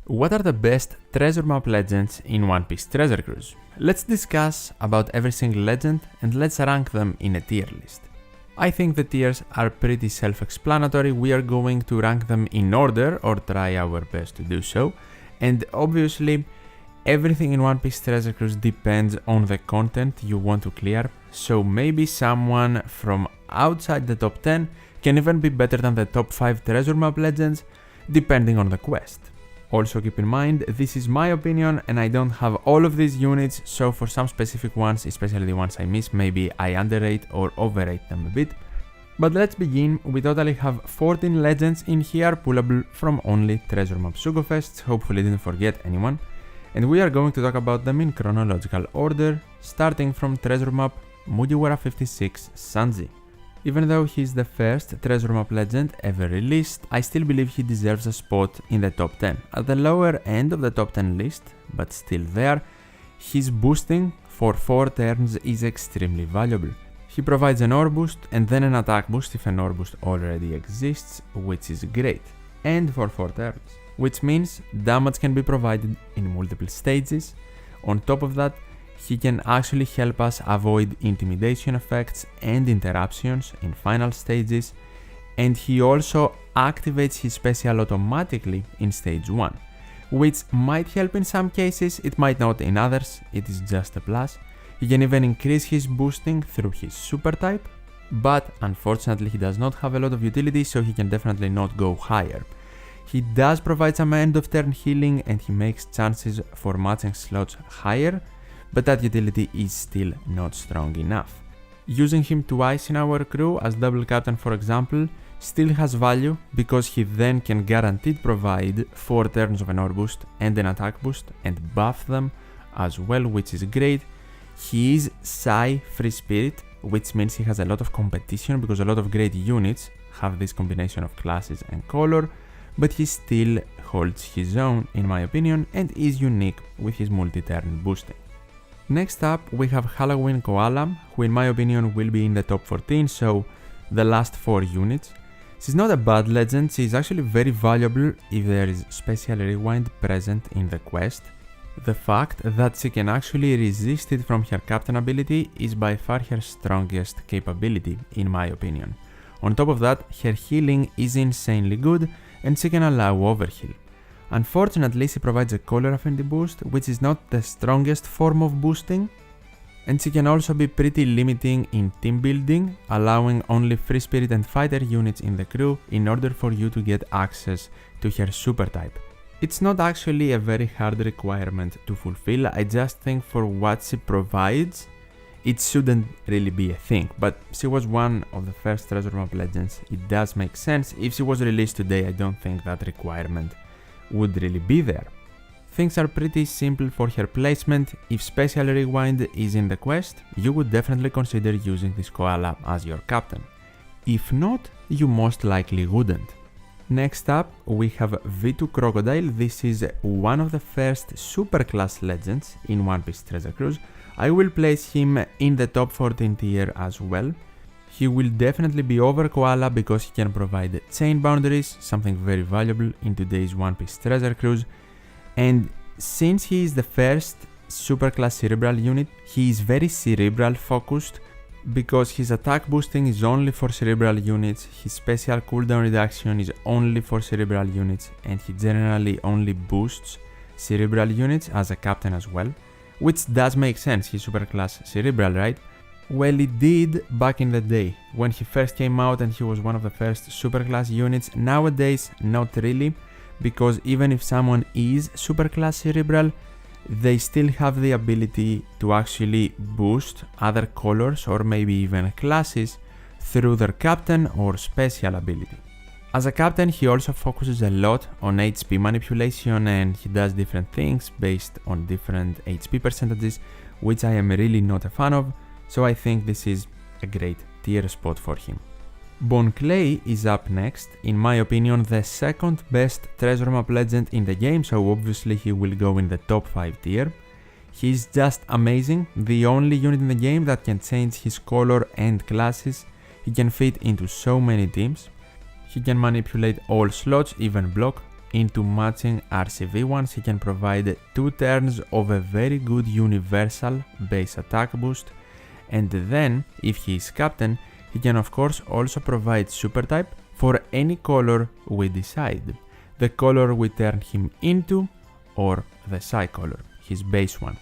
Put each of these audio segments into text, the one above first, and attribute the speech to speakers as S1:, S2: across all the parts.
S1: What are the best treasure map legends in One Piece Treasure Cruise? Let's discuss about every single legend and let's rank them in a tier list. I think the tiers are pretty self-explanatory. We are going to rank them in order or try our best to do so. And obviously, everything in One Piece Treasure Cruise depends on the content you want to clear. So maybe someone from outside the top 10 can even be better than the top 5 treasure map legends, depending on the quest. Also keep in mind, this is my opinion and I don't have all of these units, so for some specific ones, especially the ones I miss, maybe I underrate or overrate them a bit. But let's begin. We totally have 14 legends in here, pullable from only treasure map Sugofests, hopefully didn't forget anyone. And we are going to talk about them in chronological order, starting from treasure map Mugiwara 56 Sanji. Even though he's the first treasure map legend ever released, I still believe he deserves a spot in the top 10. At the lower end of the top 10 list, but still there, his boosting for 4 turns is extremely valuable. He provides an ore boost and then an attack boost if an ore boost already exists, which is great, and for 4 turns, which means damage can be provided in multiple stages. On top of that, he can actually help us avoid intimidation effects and interruptions in final stages, and he also activates his special automatically in stage 1, which might help in some cases, it might not in others, it is just a plus. He can even increase his boosting through his super type, but unfortunately he does not have a lot of utility, so he can definitely not go higher. He does provide some end of turn healing and he makes chances for matching slots higher, but that utility is still not strong enough. Using him twice in our crew as double captain, for example, still has value because he then can guaranteed provide 4 turns of an ore boost and an attack boost and buff them as well, which is great. He is Psy Free Spirit, which means he has a lot of competition because a lot of great units have this combination of classes and color, but he still holds his own in my opinion and is unique with his multi-turn boosting. Next up, we have Halloween Koala, who in my opinion will be in the top 14, so the last 4 units. She's not a bad legend, she is actually very valuable if there is special rewind present in the quest. The fact that she can actually resist it from her captain ability is by far her strongest capability, in my opinion. On top of that, her healing is insanely good and she can allow overheal. Unfortunately, she provides a color affinity boost, which is not the strongest form of boosting, and she can also be pretty limiting in team building, allowing only free spirit and fighter units in the crew in order for you to get access to her super type. It's not actually a very hard requirement to fulfill, I just think for what she provides, it shouldn't really be a thing, but she was one of the first treasure map legends, it does make sense. If she was released today, I don't think that requirement would really be there. Things are pretty simple for her placement. If special rewind is in the quest, you would definitely consider using this Koala as your captain. If not, you most likely wouldn't. Next up, we have V2 Crocodile. This is one of the first superclass legends in One Piece Treasure Cruise. I will place him in the top 14 tier as well. He will definitely be over Koala because he can provide chain boundaries, something very valuable in today's One Piece Treasure Cruise. And since he is the first superclass cerebral unit, he is very cerebral focused because his attack boosting is only for cerebral units, his special cooldown reduction is only for cerebral units, and he generally only boosts cerebral units as a captain as well, which does make sense, he's superclass cerebral, right? Well, it did back in the day, when he first came out and he was one of the first superclass units. Nowadays, not really, because even if someone is superclass cerebral, they still have the ability to actually boost other colors or maybe even classes through their captain or special ability. As a captain, he also focuses a lot on HP manipulation and he does different things based on different HP percentages, which I am really not a fan of. So I think this is a great tier spot for him. Bon Clay is up next, in my opinion the second best treasure map legend in the game, so obviously he will go in the top 5 tier. He's just amazing, the only unit in the game that can change his color and classes. He can fit into so many teams. He can manipulate all slots, even block. into matching RCV ones, he can provide 2 turns of a very good universal base attack boost, and then, if he is captain, he can of course also provide super type for any color we decide. The color we turn him into, or the Psy color, his base one.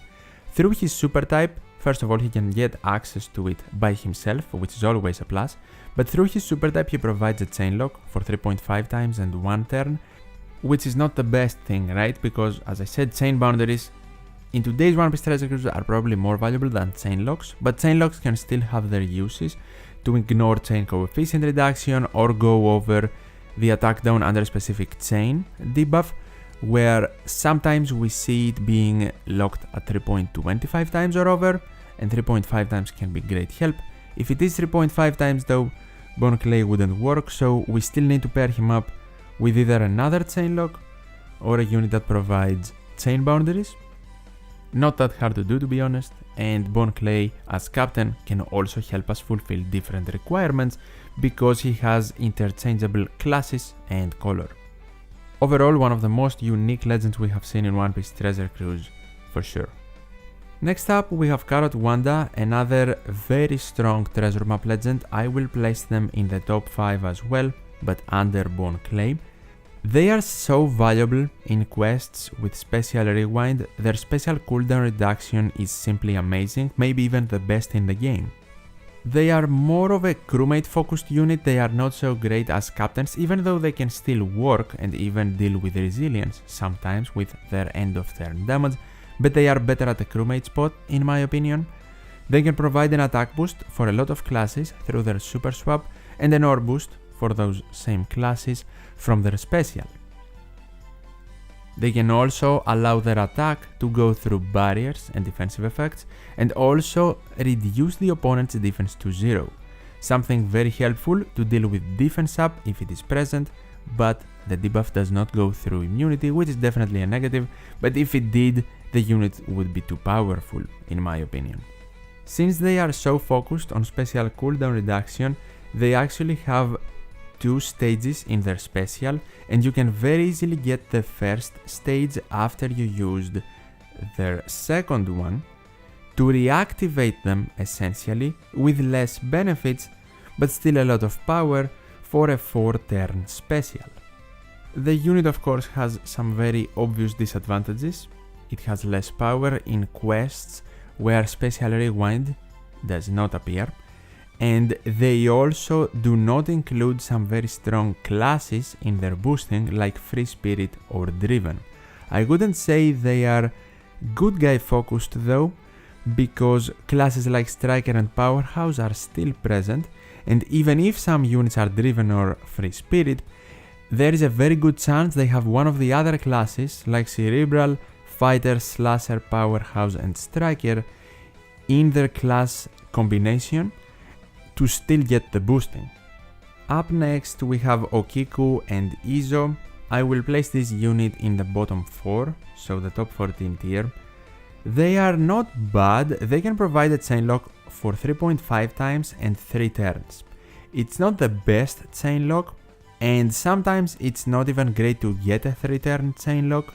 S1: Through his super type, first of all he can get access to it by himself, which is always a plus, but through his super type he provides a chain lock for 3.5 times and 1 turn, which is not the best thing, right? Because as I said, chain boundaries in today's One Piece Treasure Cruise are probably more valuable than chain locks, but chain locks can still have their uses to ignore chain coefficient reduction or go over the attack down under a specific chain debuff, where sometimes we see it being locked at 3.25 times or over, and 3.5 times can be great help. If it is 3.5 times though, Bone Clay wouldn't work, so we still need to pair him up with either another chain lock or a unit that provides chain boundaries. Not that hard to do, to be honest, and Bone Clay as captain can also help us fulfill different requirements because he has interchangeable classes and color. Overall, one of the most unique legends we have seen in One Piece Treasure Cruise, for sure. Next up we have Wanda, another very strong treasure map legend. I will place them in the top 5 as well, but under Bone Clay. They are so valuable in quests with special rewind. Their special cooldown reduction is simply amazing, maybe even the best in the game. They are more of a crewmate focused unit. They are not so great as captains, even though they can still work and even deal with resilience sometimes with their end of turn damage, but they are better at the crewmate spot in my opinion. They can provide an attack boost for a lot of classes through their super swap and an ore boost for those same classes from their special. They can also allow their attack to go through barriers and defensive effects, and also reduce the opponent's defense to 0. Something very helpful to deal with defense up if it is present, but the debuff does not go through immunity, which is definitely a negative, but if it did, the unit would be too powerful in my opinion. Since they are so focused on special cooldown reduction, they actually have 2 stages in their special, and you can very easily get the first stage after you used their second one to reactivate them essentially with less benefits but still a lot of power for a 4-turn special. The unit of course has some very obvious disadvantages. It has less power in quests where special rewind does not appear, and they also do not include some very strong classes in their boosting like Free Spirit or Driven. I wouldn't say they are good guy focused though, because classes like Striker and Powerhouse are still present, and even if some units are Driven or Free Spirit, there is a very good chance they have one of the other classes like Cerebral, Fighter, Slasher, Powerhouse and Striker in their class combination to still get the boosting. Up next we have Okiku and Izzo. I will place this unit in the bottom 4, so the top 14 tier. They are not bad, they can provide a chain lock for 3.5 times and 3 turns. It's not the best chain lock, and sometimes it's not even great to get a 3-turn chain lock,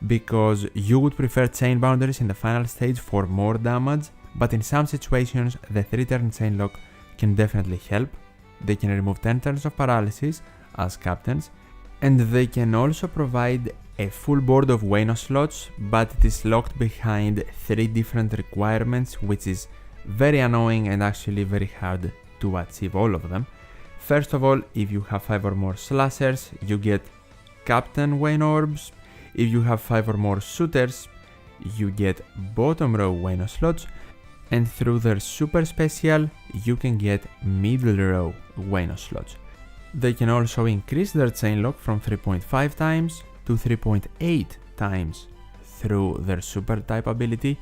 S1: because you would prefer chain boundaries in the final stage for more damage, but in some situations the 3-turn chain lock can definitely help. They can remove 10 turns of paralysis as captains, and they can also provide a full board of Wano slots, but it is locked behind 3 different requirements, which is very annoying and actually very hard to achieve all of them. First of all, if you have 5 or more slashers, you get Captain Wano orbs. If you have 5 or more shooters, you get bottom row Wano slots, and through their super special, you can get middle row Wano slots. They can also increase their chain lock from 3.5 times to 3.8 times through their super type ability,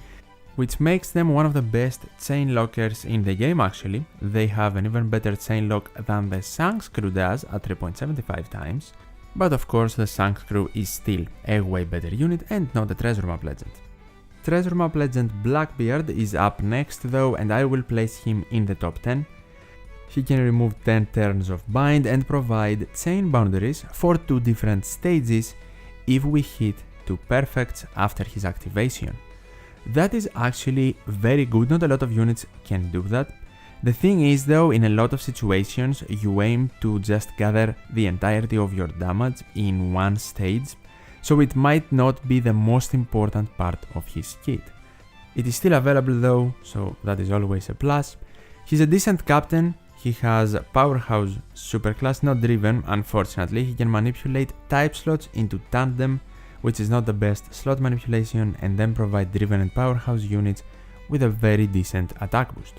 S1: which makes them one of the best chain lockers in the game actually. They have an even better chain lock than the Shanks crew does at 3.75 times, but of course the Shanks crew is still a way better unit and not a treasure map legend. Treasure map legend Blackbeard is up next though, and I will place him in the top 10. he can remove 10 turns of bind and provide chain boundaries for 2 different stages if we hit 2 perfects after his activation. That is actually very good, not a lot of units can do that. The thing is though, in a lot of situations you aim to just gather the entirety of your damage in one stage, so it might not be the most important part of his kit. It is still available though, so that is always a plus. He's a decent captain. He has powerhouse superclass, not driven unfortunately. He can manipulate type slots into tandem, which is not the best slot manipulation, and then provide driven and powerhouse units with a very decent attack boost.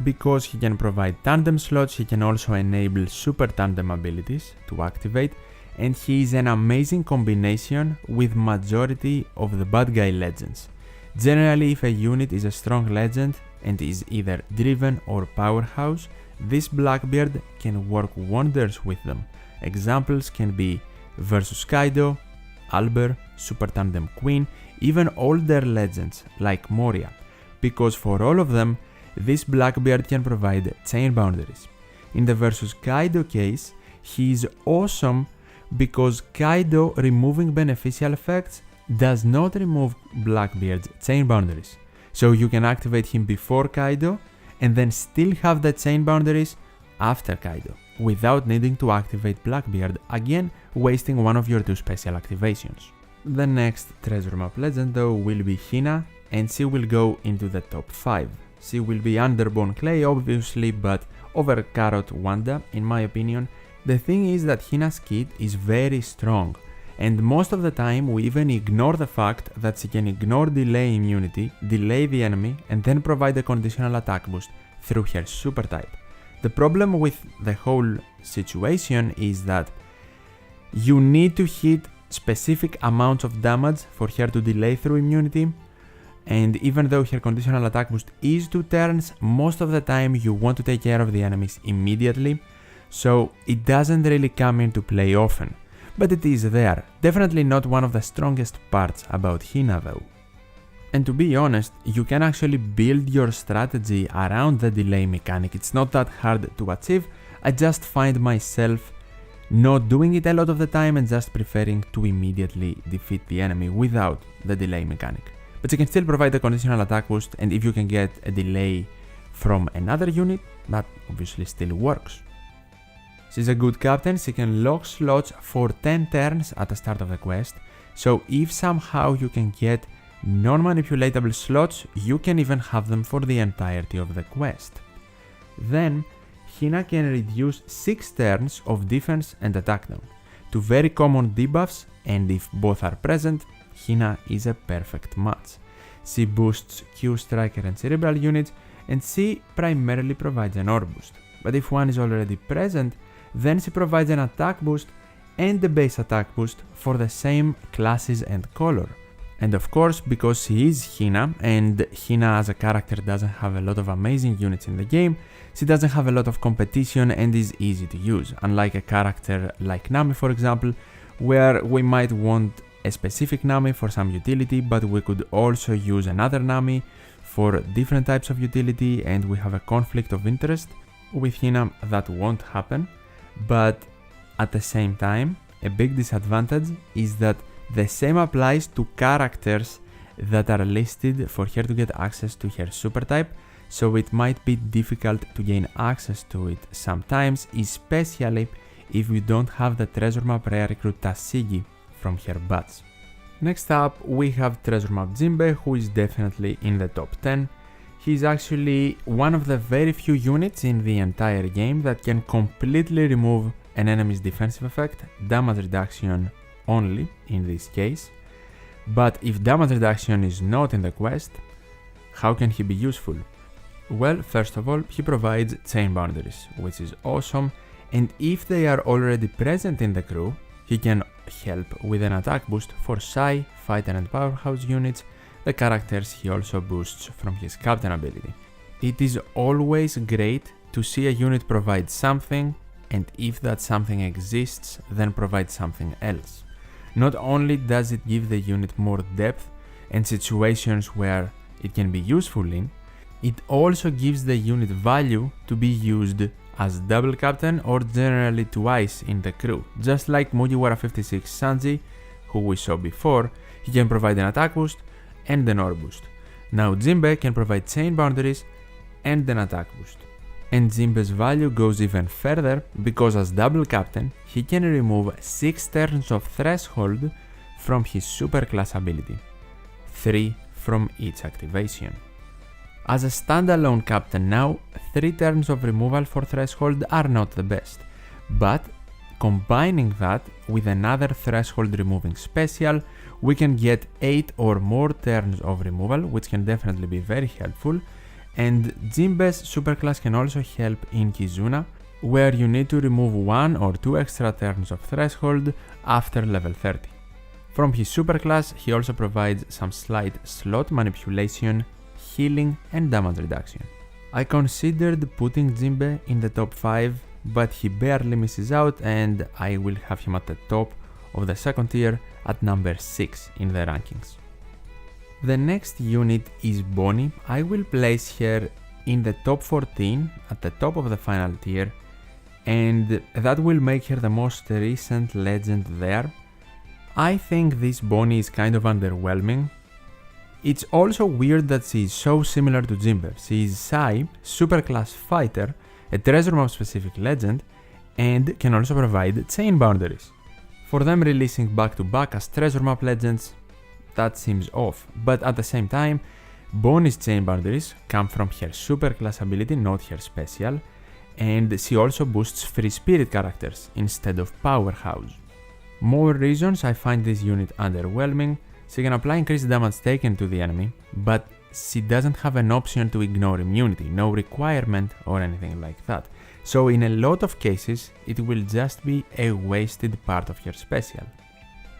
S1: Because he can provide tandem slots, he can also enable super tandem abilities to activate, and he is an amazing combination with majority of the bad guy legends. Generally, if a unit is a strong legend and is either driven or powerhouse, this Blackbeard can work wonders with them. Examples can be versus Kaido, Albert, Super Tandem Queen, even older legends like Moria, because for all of them, this Blackbeard can provide chain boundaries. In the versus Kaido case, he is awesome because Kaido removing beneficial effects does not remove Blackbeard's chain boundaries. So you can activate him before Kaido and then still have the chain boundaries after Kaido, without needing to activate Blackbeard, again wasting one of your 2 special activations. The next treasure map legend though will be Hina, and she will go into the top 5. She will be under Bone Clay obviously, but over Carrot Wanda in my opinion. The thing is that Hina's kit is very strong, and most of the time we even ignore the fact that she can ignore delay immunity, delay the enemy, and then provide a conditional attack boost through her super type. The problem with the whole situation is that you need to hit specific amounts of damage for her to delay through immunity, and even though her conditional attack boost is 2 turns, most of the time you want to take care of the enemies immediately, so it doesn't really come into play often. But it is there, definitely not one of the strongest parts about Hina though. And to be honest, you can actually build your strategy around the delay mechanic. It's not that hard to achieve. I just find myself not doing it a lot of the time and just preferring to immediately defeat the enemy without the delay mechanic. But you can still provide a conditional attack boost, and if you can get a delay from another unit, that obviously still works. She's a good captain. She can lock slots for 10 turns at the start of the quest, so if somehow you can get non-manipulatable slots, you can even have them for the entirety of the quest. Then, Hina can reduce 6 turns of defense and attack down, 2 very common debuffs, and if both are present, Hina is a perfect match. She boosts Q Striker and Cerebral units, and she primarily provides an orb boost, but if one is already present, then she provides an attack boost and the base attack boost for the same classes and color. And of course, because she is Hina, and Hina as a character doesn't have a lot of amazing units in the game, she doesn't have a lot of competition and is easy to use, unlike a character like Nami for example, where we might want a specific Nami for some utility, but we could also use another Nami for different types of utility, and we have a conflict of interest. With Hina that won't happen. But at the same time, a big disadvantage is that the same applies to characters that are listed for her to get access to her super type, so it might be difficult to gain access to it sometimes, especially if you don't have the treasure map rare recruit Tashigi from her bats. Next up we have treasure map Jinbe, who is definitely in the top 10. He's actually one of the very few units in the entire game that can completely remove an enemy's defensive effect, damage reduction only in this case. But if damage reduction is not in the quest, how can he be useful? Well, first of all, he provides chain boundaries, which is awesome, and if they are already present in the crew, he can help with an attack boost for Sai, Fighter and Powerhouse units, the characters he also boosts from his captain ability. It is always great to see a unit provide something, and if that something exists, then provide something else. Not only does it give the unit more depth and situations where it can be useful in, it also gives the unit value to be used as double captain or generally twice in the crew. Just like Mugiwara 56 Sanji, who we saw before, he can provide an attack boost and an ore boost. Now Jinbe can provide chain boundaries and an attack boost. And Jinbe's value goes even further because as double captain, he can remove 6 turns of threshold from his superclass ability, 3 from each activation. As a standalone captain now, 3 turns of removal for threshold are not the best, but combining that with another threshold removing special, we can get 8 or more turns of removal, which can definitely be very helpful. And Jinbe's superclass can also help in Kizuna, where you need to remove 1 or 2 extra turns of threshold after level 30. From his superclass, he also provides some slight slot manipulation, healing and damage reduction. I considered putting Jinbe in the top 5, but he barely misses out and I will have him at the top of the second tier at number 6 in the rankings. The next unit is Bonney. I will place her in the top 14 at the top of the final tier, and that will make her the most recent legend there. I think this Bonney is kind of underwhelming. It's also weird that she is so similar to Jinbe. She is Sai, superclass fighter, a treasure map specific legend, and can also provide chain boundaries. For them releasing back to back as treasure map legends, that seems off, but at the same time, Bonney's chain boundaries come from her superclass ability, not her special, and she also boosts free spirit characters instead of powerhouse. More reasons I find this unit underwhelming. She can apply increased damage taken to the enemy, but she doesn't have an option to ignore immunity, no requirement or anything like that. So in a lot of cases, it will just be a wasted part of her special.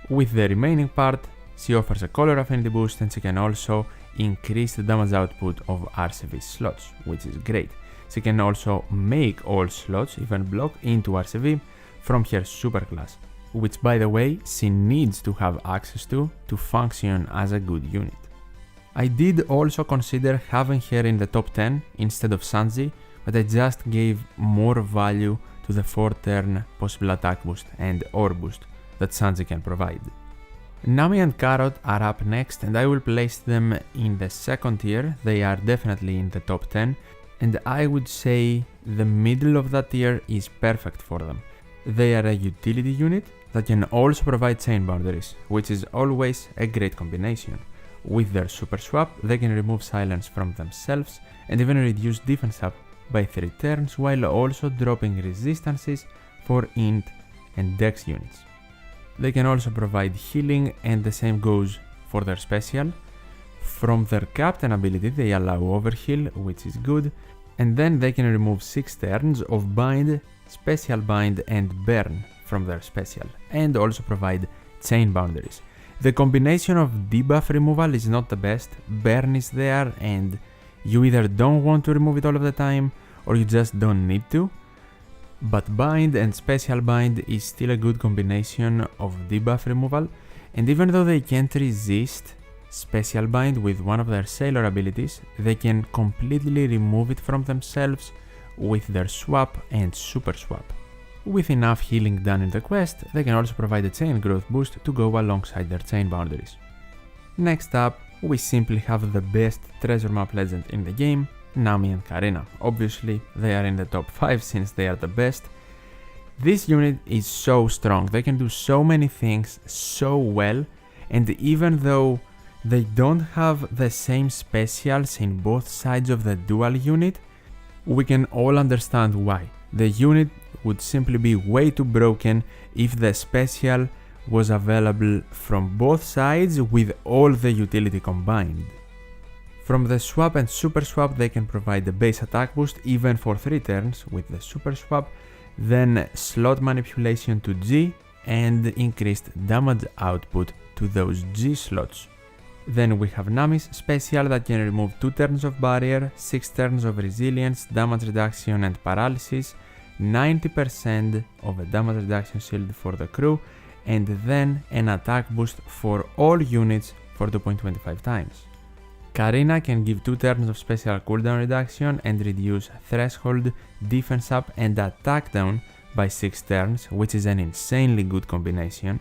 S1: With the remaining part, she offers a color affinity boost and she can also increase the damage output of RCV slots, which is great. She can also make all slots, even block, into RCV from her superclass, which by the way she needs to have access to function as a good unit. I did also consider having her in the top 10 instead of Sanji, but I just gave more value to the 4-turn possible attack boost and ore boost that Sanji can provide. Nami and Carrot are up next and I will place them in the second tier. They are definitely in the top 10 and I would say the middle of that tier is perfect for them. They are a utility unit that can also provide chain boundaries, which is always a great combination. With their super swap, they can remove silence from themselves and even reduce defense up by 3 turns while also dropping resistances for int and dex units. They can also provide healing and the same goes for their special. From their captain ability they allow overheal, which is good, and then they can remove 6 turns of bind, special bind and burn from their special, and also provide chain boundaries. The combination of debuff removal is not the best, burn is there and you either don't want to remove it all of the time or you just don't need to. But bind and special bind is still a good combination of debuff removal, and even though they can't resist special bind with one of their sailor abilities, they can completely remove it from themselves with their swap and super swap. With enough healing done in the quest, they can also provide a chain growth boost to go alongside their chain boundaries. Next up, we simply have the best treasure map legend in the game, Nami and Carina. Obviously, they are in the top 5 since they are the best. This unit is so strong, they can do so many things so well, and even though they don't have the same specials in both sides of the dual unit, we can all understand why. The unit would simply be way too broken if the special was available from both sides with all the utility combined. From the swap and super swap they can provide the base attack boost even for 3 turns with the super swap, then slot manipulation to G and increased damage output to those G slots. Then we have Nami's special that can remove 2 turns of barrier, 6 turns of resilience, damage reduction and paralysis, 90% of a damage reduction shield for the crew, and then an attack boost for all units for 2.25 times. Carina can give 2 turns of special cooldown reduction and reduce threshold, defense up and attack down by 6 turns, which is an insanely good combination.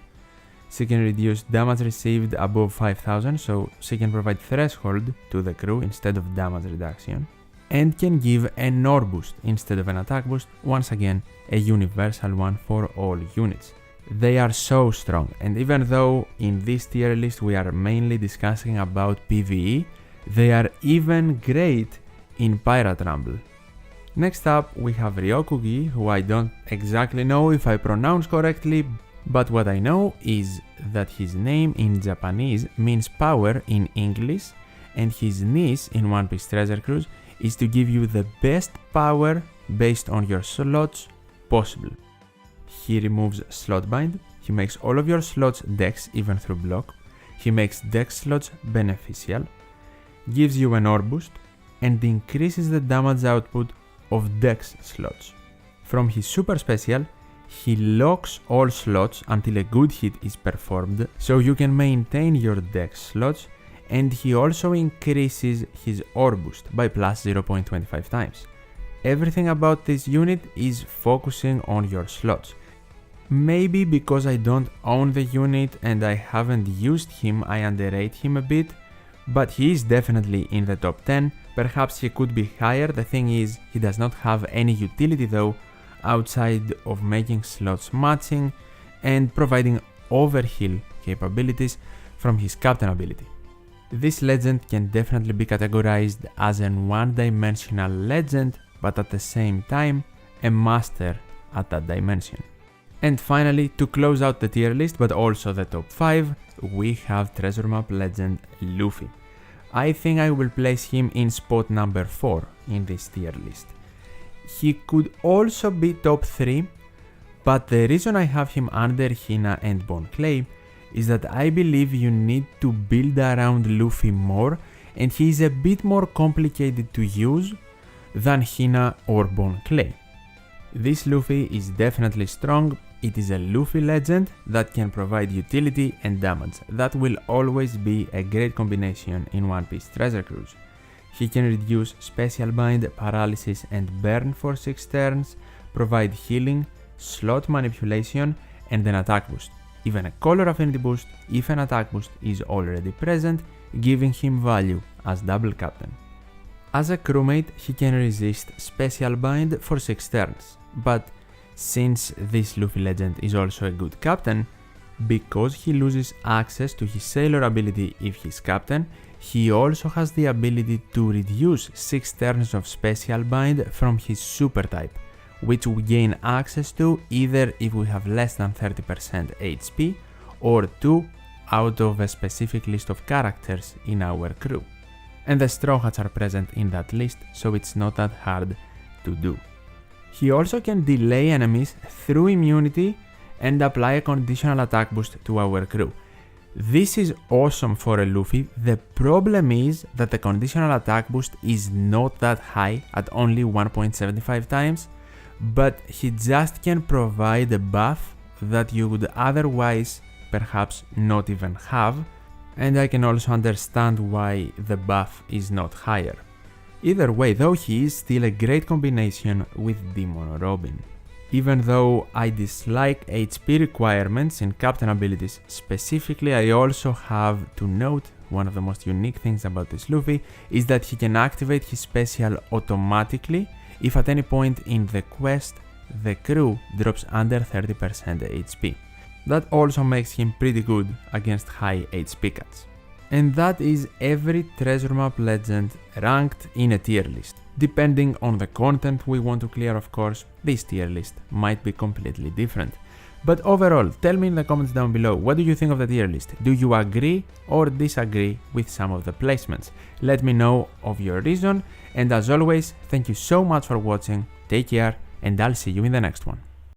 S1: She can reduce damage received above 5000, so she can provide threshold to the crew instead of damage reduction. And can give an ore boost instead of an attack boost, once again a universal one for all units. They are so strong, and even though in this tier list we are mainly discussing about PvE, they are even great in Pirate Rumble. Next up we have Ryokugyu, who I don't exactly know if I pronounce correctly, but what I know is that his name in Japanese means power in English, and his niche in One Piece Treasure Cruise is to give you the best power based on your slots possible. He removes slot bind, he makes all of your slots dex even through block, he makes dex slots beneficial, gives you an ore boost, and increases the damage output of dex slots. From his super special, he locks all slots until a good hit is performed, so you can maintain your dex slots, and he also increases his ore boost by plus 0.25 times. Everything about this unit is focusing on your slots. Maybe because I don't own the unit and I haven't used him, I underrate him a bit, but he is definitely in the top 10, perhaps he could be higher. The thing is, he does not have any utility though, outside of making slots matching and providing overheal capabilities from his captain ability. This legend can definitely be categorized as an one-dimensional legend, but at the same time a master at that dimension. And finally, to close out the tier list but also the top 5, we have Treasure Map legend Luffy. I think I will place him in spot number 4 in this tier list. He could also be top 3, but the reason I have him under Hina and Bonney is that I believe you need to build around Luffy more, and he is a bit more complicated to use than Hina or Bonney. This Luffy is definitely strong. It is a Luffy legend that can provide utility and damage. That will always be a great combination in One Piece Treasure Cruise. He can reduce special bind, paralysis and burn for 6 turns, provide healing, slot manipulation and an attack boost. Even a color affinity boost if an attack boost is already present, giving him value as double captain. As a crewmate, he can resist special bind for 6 turns, but since this Luffy legend is also a good captain, because he loses access to his sailor ability if he's captain, he also has the ability to reduce 6 turns of special bind from his super type, which we gain access to either if we have less than 30% HP or 2 out of a specific list of characters in our crew. And the Straw Hats are present in that list, so it's not that hard to do. He also can delay enemies through immunity and apply a conditional attack boost to our crew. This is awesome for a Luffy. The problem is that the conditional attack boost is not that high at only 1.75 times, but he just can provide a buff that you would otherwise perhaps not even have, and I can also understand why the buff is not higher. Either way though, he is still a great combination with Demon Robin. Even though I dislike HP requirements in captain abilities specifically, I also have to note one of the most unique things about this Luffy is that he can activate his special automatically if at any point in the quest the crew drops under 30% HP. That also makes him pretty good against high HP cuts. And that is every treasure map legend ranked in a tier list. Depending on the content we want to clear, of course, this tier list might be completely different. But overall, tell me in the comments down below, what do you think of the tier list? Do you agree or disagree with some of the placements? Let me know of your reason, and as always, thank you so much for watching, take care, and I'll see you in the next one.